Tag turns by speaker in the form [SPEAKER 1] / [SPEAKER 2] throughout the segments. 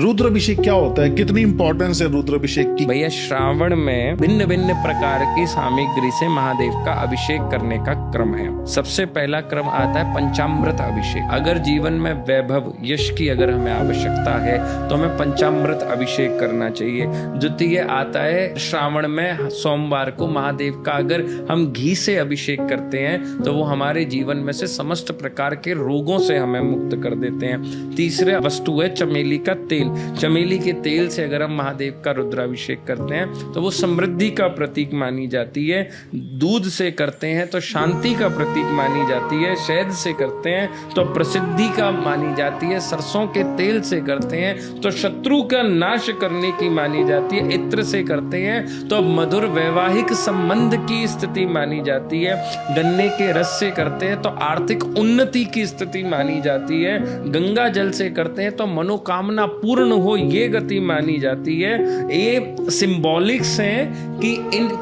[SPEAKER 1] रुद्राभिषेक क्या होता है? कितनी इंपॉर्टेंस है रुद्राभिषेक की?
[SPEAKER 2] भैया, श्रावण में भिन्न भिन्न प्रकार की सामग्री से महादेव का अभिषेक करने का क्रम है। सबसे पहला क्रम आता है पंचामृत अभिषेक। अगर जीवन में वैभव यश की अगर हमें आवश्यकता है तो हमें पंचामृत अभिषेक करना चाहिए। द्वितीय आता है श्रावण में सोमवार को महादेव का अगर हम घी से अभिषेक करते हैं तो वो हमारे जीवन में से समस्त प्रकार के रोगों से हमें मुक्त कर देते हैं। तीसरा वस्तु है चमेली का तेल। चमेली के तेल से अगर हम महादेव का रुद्राभिषेक करते हैं तो वो समृद्धि का प्रतीक मानी जाती है। दूध से करते हैं तो शांति का प्रतीक मानी जाती है। शहद से करते हैं तो प्रसिद्धि का मानी जाती है। सरसों के तेल से करते हैं तो शत्रु का नाश करने की मानी जाती है। इत्र से करते हैं तो मधुर वैवाहिक संबंध की स्थिति मानी जाती है। गन्ने के रस से करते हैं तो आर्थिक उन्नति की स्थिति मानी जाती है। गंगा जल से करते हैं तो मनोकामना पूर्ण हो ये गति मानी जाती है। ये सिंबॉलिक्स हैं कि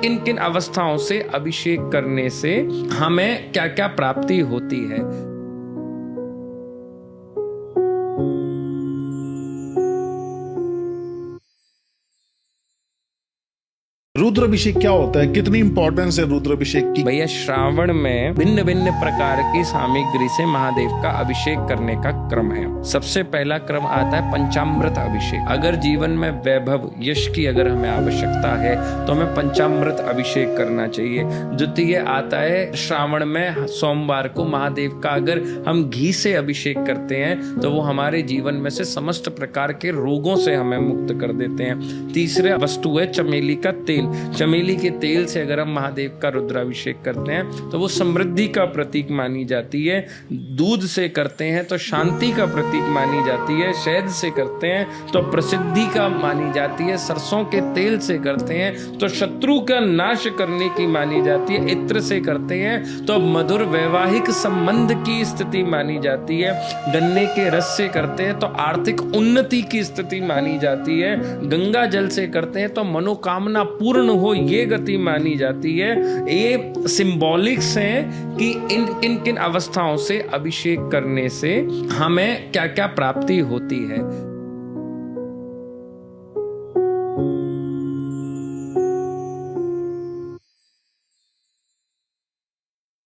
[SPEAKER 2] इन किन अवस्थाओं से अभिषेक करने से हमें क्या क्या प्राप्ति होती है।
[SPEAKER 1] रुद्राभिषेक क्या होता है? कितनी इंपॉर्टेंस है रुद्राभिषेक की?
[SPEAKER 2] भैया, श्रावण में भिन्न भिन्न प्रकार की सामग्री से महादेव का अभिषेक करने का क्रम है। सबसे पहला क्रम आता है पंचामृत अभिषेक। अगर जीवन में वैभव यश की अगर हमें आवश्यकता है तो हमें पंचामृत अभिषेक करना चाहिए। द्वितीय आता है श्रावण में सोमवार को महादेव का अगर हम घी से अभिषेक करते हैं तो वो हमारे जीवन में से समस्त प्रकार के रोगों से हमें मुक्त कर देते हैं। तीसरा वस्तु है चमेली का तेल। चमेली के तेल से अगर हम महादेव का रुद्राभिषेक करते हैं तो वो समृद्धि का प्रतीक मानी जाती है। दूध से करते हैं तो शांति का प्रतीक मानी जाती है। शहद से करते हैं तो प्रसिद्धि का मानी जाती है। सरसों के तेल से करते हैं तो शत्रु का नाश करने की मानी जाती है। इत्र से करते हैं तो मधुर वैवाहिक संबंध की स्थिति मानी जाती है। गन्ने के रस से करते हैं तो आर्थिक उन्नति की स्थिति मानी जाती है। गंगा जल से करते हैं तो मनोकामना पूर्ण हो ये गति मानी जाती है। ये सिंबॉलिक्स हैं कि इन किन अवस्थाओं से अभिषेक करने से हमें क्या क्या प्राप्ति होती है।